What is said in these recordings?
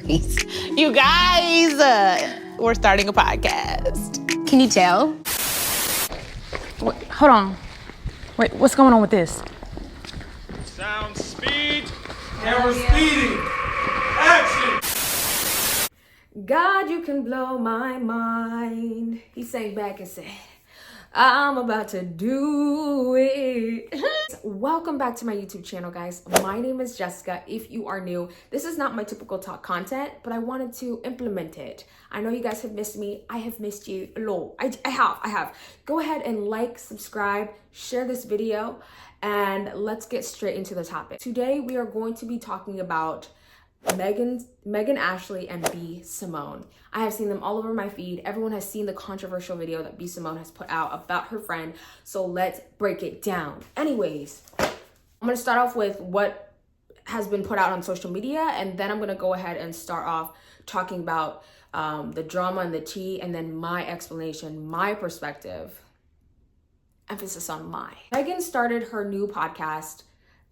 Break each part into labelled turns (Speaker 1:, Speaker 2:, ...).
Speaker 1: Anyways, you guys, we're starting a podcast.
Speaker 2: Can you tell?
Speaker 3: Hold on. Wait, what's going on with this?
Speaker 4: Sound speed. Camera speeding. Action.
Speaker 5: God, you can blow my mind. He sang back and said, I'm about to do it. Welcome back to my YouTube channel, guys. My name is Jessica. If you are new, this is not my typical talk content, but I wanted to implement it. I know you guys have missed me. I have missed you. Lol. I have. Go ahead and like, subscribe, share this video, and let's get straight into the topic. Today, we are going to be talking about Megan Ashley and B Simone. I have seen them all over my feed. Everyone has seen the controversial video that B Simone has put out about her friend. So let's break it down. Anyways, I'm gonna start off with what has been put out on social media, and then I'm gonna go ahead and start off talking about the drama and the tea, and then my explanation, my perspective. Emphasis on my. Megan started her new podcast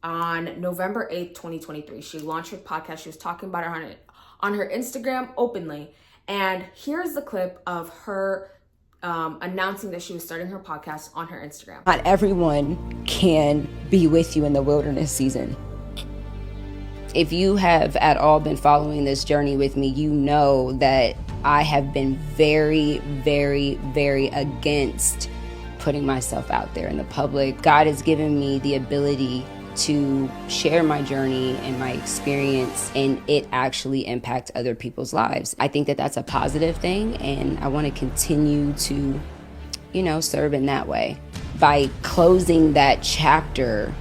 Speaker 5: on November 8th, 2023. She launched her podcast. She was talking about it on her Instagram openly. And here's the clip of her announcing that she was starting her podcast on her Instagram.
Speaker 2: Not everyone can be with you in the wilderness season. If you have at all been following this journey with me, you know that I have been very, very, very against putting myself out there in the public. God has given me the ability to share my journey and my experience, and it actually impact other people's lives. I think that that's a positive thing, and I want to continue to, serve in that way. By closing that chapter,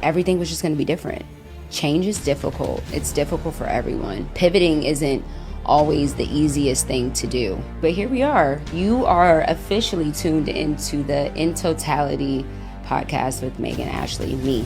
Speaker 2: everything was just going to be different. Change is difficult. It's difficult for everyone. Pivoting isn't always the easiest thing to do. But here we are. You are officially tuned into the In Totality podcast with Megan Ashley, me.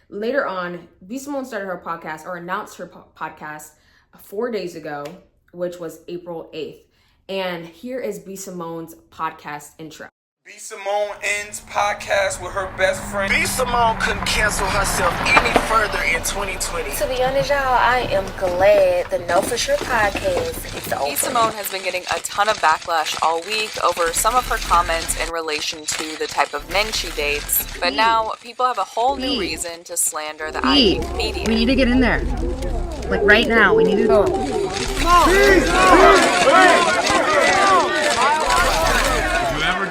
Speaker 5: Later on, B Simone started her podcast, or announced her podcast 4 days ago, which was April 8th. And here is B Simone's podcast intro.
Speaker 4: B Simone ends podcast with her best friend.
Speaker 6: B Simone couldn't cancel herself any further in 2020.
Speaker 7: To be honest, y'all, I am glad the Know For Sure podcast is over.
Speaker 8: B Simone has been getting a ton of backlash all week over some of her comments in relation to the type of men she dates. But now people have a whole new reason to slander the IE media.
Speaker 3: We need to get in there. Like right now, we need to go.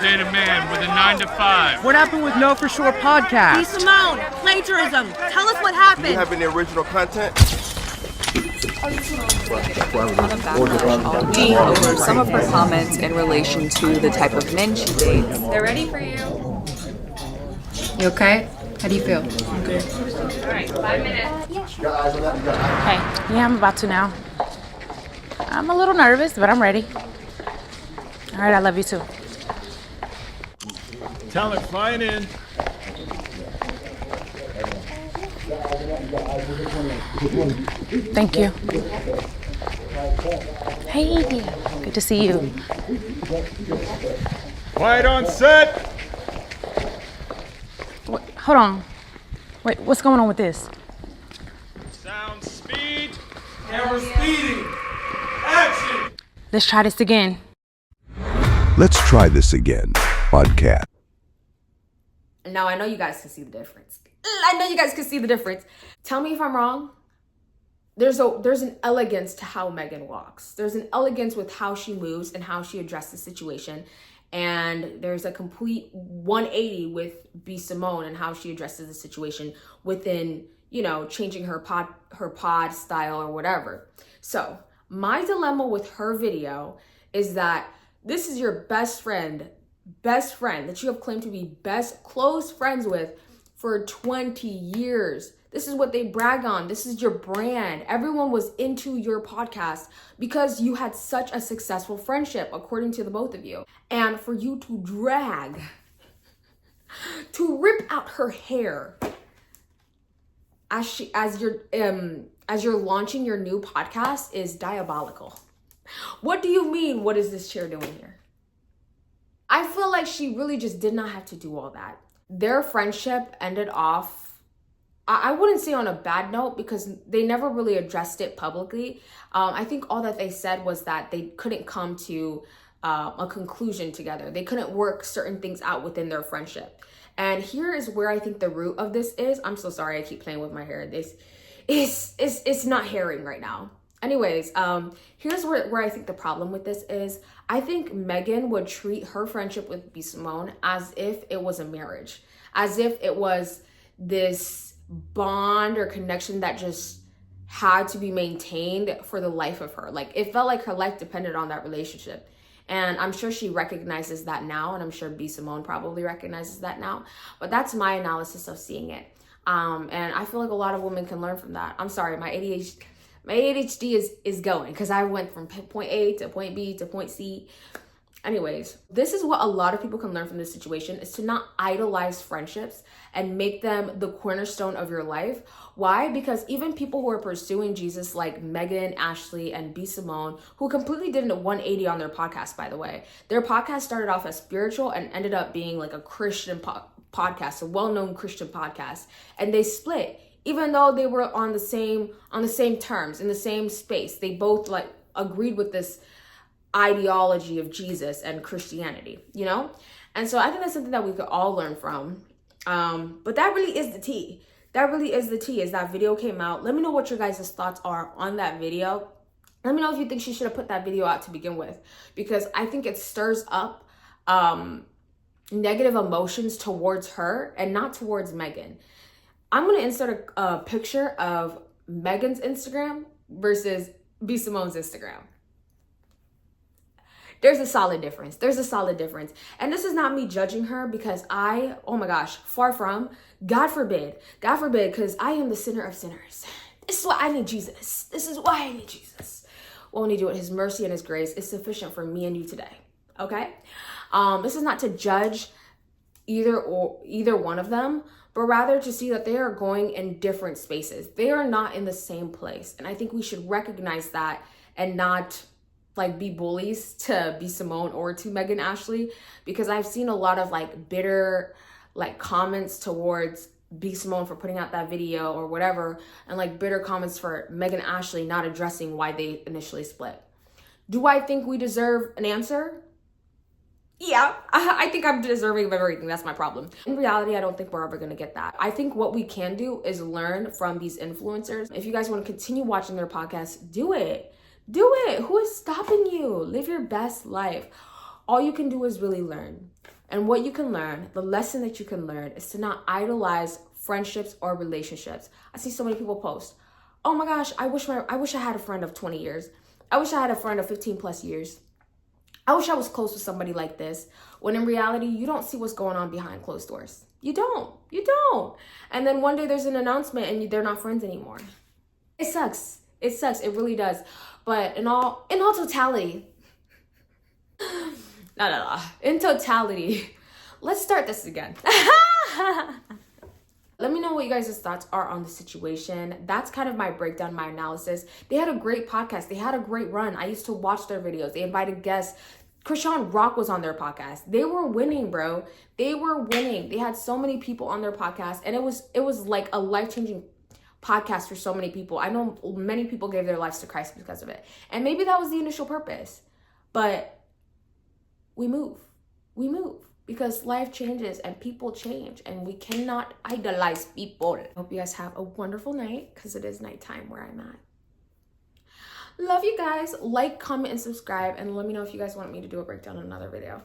Speaker 4: Date a man with a 9 to 5.
Speaker 3: What happened with Know For Sure podcast?
Speaker 9: B Simone, plagiarism. Tell us what happened.
Speaker 6: Do you have any original content?
Speaker 8: Backlash all week over some of her comments in relation to the type of men she dates.
Speaker 5: They're ready for you.
Speaker 3: You okay? How do you feel?
Speaker 5: I'm good. All right, 5 minutes.
Speaker 3: Hey, yeah, I'm about to now. I'm a little nervous, but I'm ready. All right, I love you too.
Speaker 4: Talent flying in.
Speaker 3: Thank you. Hey, good to see you.
Speaker 4: Quiet on set.
Speaker 3: Hold on. Wait, what's going on with this?
Speaker 4: Sound speed. Camera speeding. Action.
Speaker 3: Let's try this again.
Speaker 10: Let's try this again. Podcast.
Speaker 5: Now, I know you guys can see the difference. Tell me if I'm wrong. There's an elegance to how Megan walks. There's an elegance with how she moves and how she addresses the situation. And there's a complete 180 with B Simone and how she addresses the situation within, changing her pod style or whatever. So my dilemma with her video is that this is your best friend that you have claimed to be close friends with for 20 years. This is what they brag on. This is your brand. Everyone was into your podcast because you had such a successful friendship, according to the both of you. And for you to rip out her hair as you're launching your new podcast is diabolical. What do you mean? What is this chair doing here? I feel like she really just did not have to do all that. Their friendship ended off I wouldn't say on a bad note because they never really addressed it publicly. I think all that they said was that they couldn't come to a conclusion together. They couldn't work certain things out within their friendship. And here is where I think the root of this is. I'm so sorry I keep playing with my hair. This it's not herring right now. Anyways, here's where I think the problem with this is. I think Megan would treat her friendship with B. Simone as if it was a marriage, as if it was this bond or connection that just had to be maintained for the life of her. Like, it felt like her life depended on that relationship. And I'm sure she recognizes that now, and I'm sure B. Simone probably recognizes that now. But that's my analysis of seeing it. And I feel like a lot of women can learn from that. I'm sorry, my ADHD is going because I went from point A to point B to point C. Anyways, this is what a lot of people can learn from this situation, is to not idolize friendships and make them the cornerstone of your life. Why? Because even people who are pursuing Jesus, like Megan, Ashley, and B. Simone, who completely did a 180 on their podcast, by the way. Their podcast started off as spiritual and ended up being like a Christian podcast, a well-known Christian podcast. And they split, even though they were on the same terms, in the same space. They both like agreed with this ideology of Jesus and Christianity, you know? And so I think that's something that we could all learn from. But that really is the tea. That really is the tea, is that video came out. Let me know what your guys' thoughts are on that video. Let me know if you think she should have put that video out to begin with, because I think it stirs up negative emotions towards her and not towards Megan. I'm going to insert a picture of Megan's Instagram versus B. Simone's Instagram. There's a solid difference. There's a solid difference. And this is not me judging her, because oh my gosh, far from, God forbid, because I am the sinner of sinners. This is why I need Jesus. This is why I need Jesus. What will he do with his mercy and his grace is sufficient for me and you today. Okay? This is not to judge either one of them, but rather to see that they are going in different spaces. They are not in the same place. And I think we should recognize that and not like be bullies to B. Simone or to Megan Ashley, because I've seen a lot of like bitter like comments towards B. Simone for putting out that video or whatever, and like bitter comments for Megan Ashley not addressing why they initially split. Do I think we deserve an answer? Yeah, I think I'm deserving of everything. That's my problem. In reality, I don't think we're ever going to get that. I think what we can do is learn from these influencers. If you guys want to continue watching their podcasts, do it. Do it. Who is stopping you? Live your best life. All you can do is really learn. And what you can learn, the lesson that you can learn, is to not idolize friendships or relationships. I see so many people post, oh my gosh, I wish I had a friend of 20 years. I wish I had a friend of 15 plus years. I wish I was close with somebody like this. When in reality, you don't see what's going on behind closed doors. You don't. And then one day there's an announcement and they're not friends anymore. It sucks. It sucks. It really does. But in all totality, in totality, let's start this again. Let me know what you guys' thoughts are on the situation. That's kind of my breakdown, my analysis. They had a great podcast. They had a great run. I used to watch their videos. They invited guests. Krishan Rock was on their podcast. They were winning, bro. They were winning. They had so many people on their podcast, and it was like a life-changing podcast for so many people. I know many people gave their lives to Christ because of it. And maybe that was the initial purpose. But we move. Because life changes and people change, and we cannot idolize people. I hope you guys have a wonderful night, because it is nighttime where I'm at. Love you guys. Like, comment, and subscribe, and let me know if you guys want me to do a breakdown on another video.